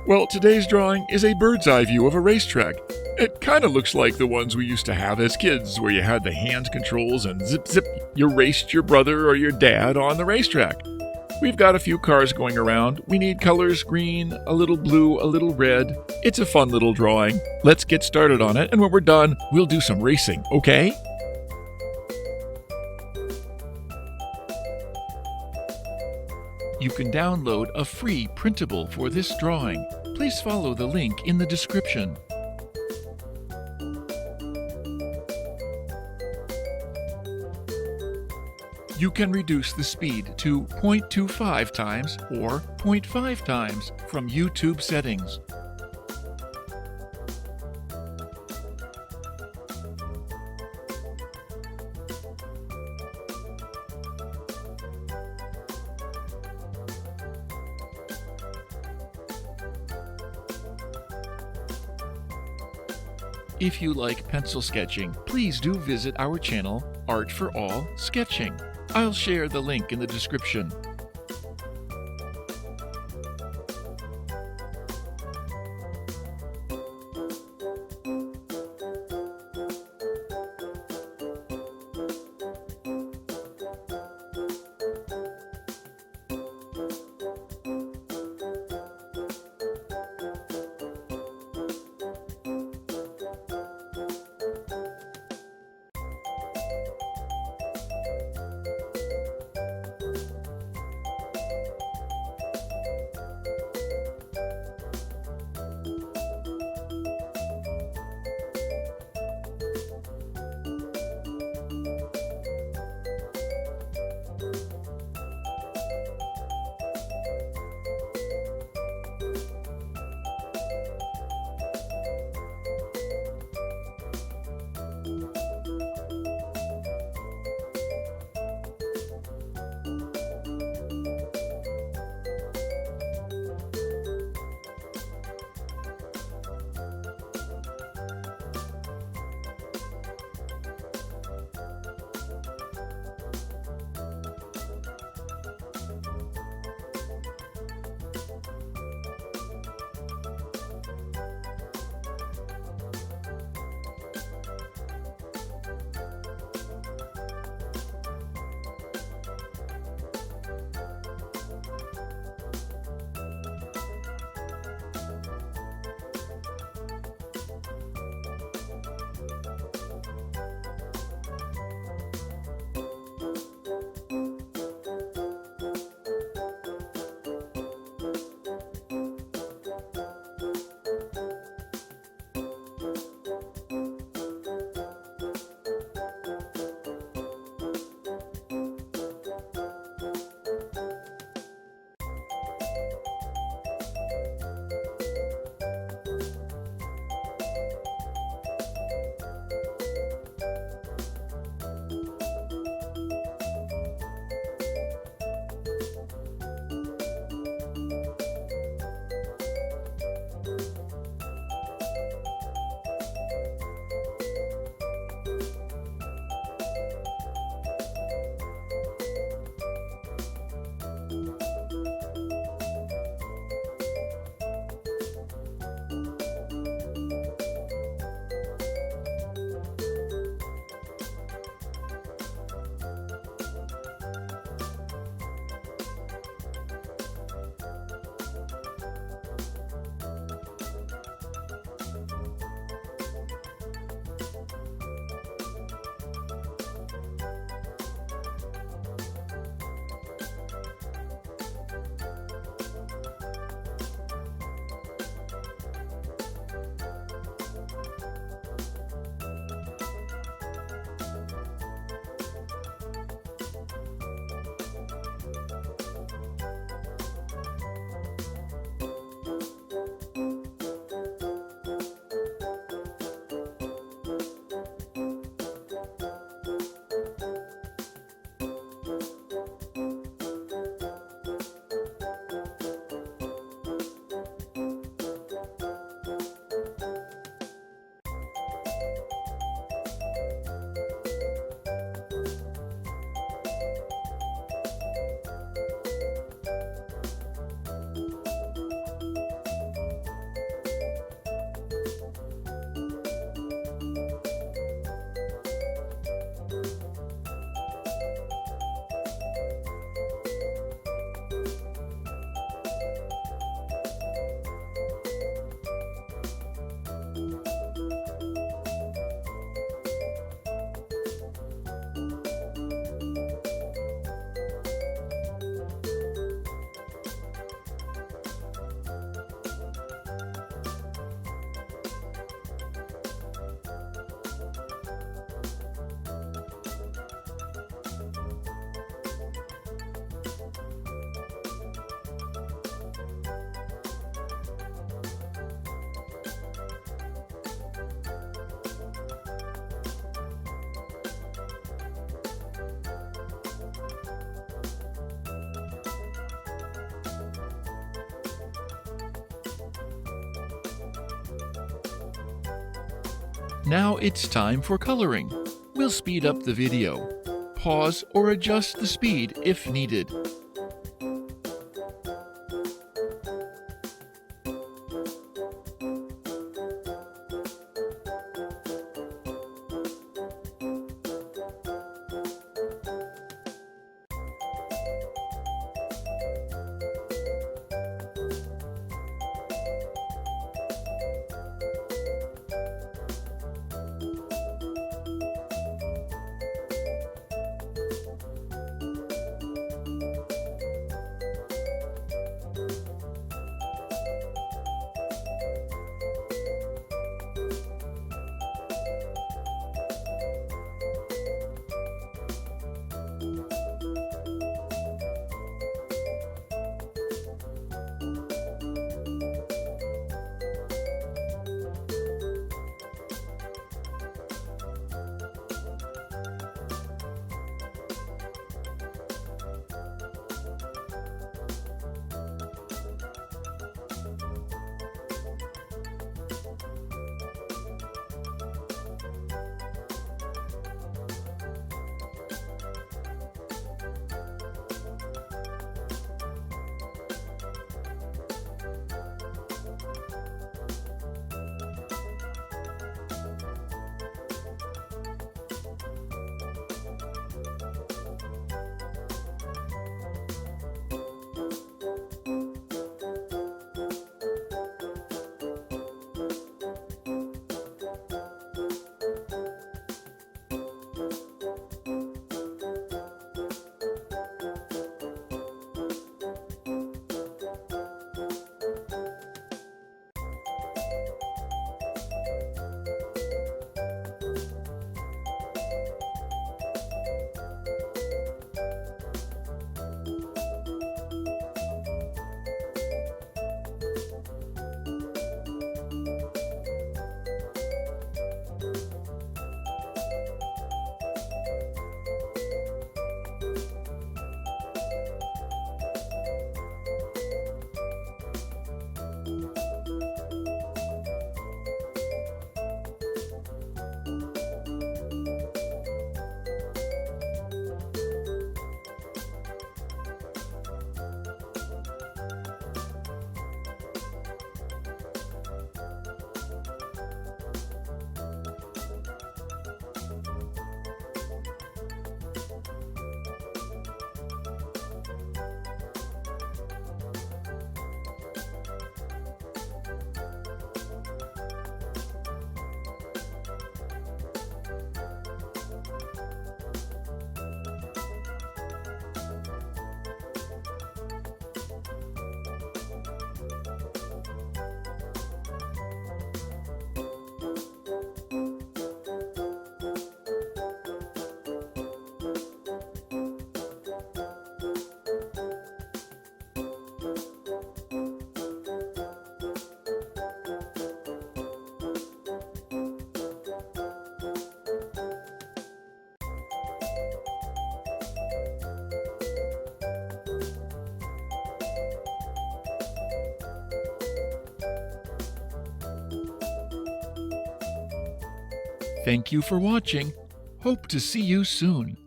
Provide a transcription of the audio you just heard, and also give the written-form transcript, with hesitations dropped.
Well, today's drawing is a bird's eye view of a racetrack. It kind of looks like the ones we used to have as kids, where you had the hand controls and zip zip, you raced your brother or your dad on the racetrack. We've got a few cars going around. We need colors: green, a little blue, a little red. It's a fun little drawing. Let's get started on it, and when we're done, we'll do some racing, okay? You can download a free printable for this drawing. Please follow the link in the description. You can reduce the speed to 0.25 times or 0.5 times from YouTube settings. If you like pencil sketching, please do visit our channel, Art for All Sketching. I'll share the link in the description. Now it's time for coloring. We'll speed up the video. Pause or adjust the speed if needed. Thank you for watching. Hope to see you soon.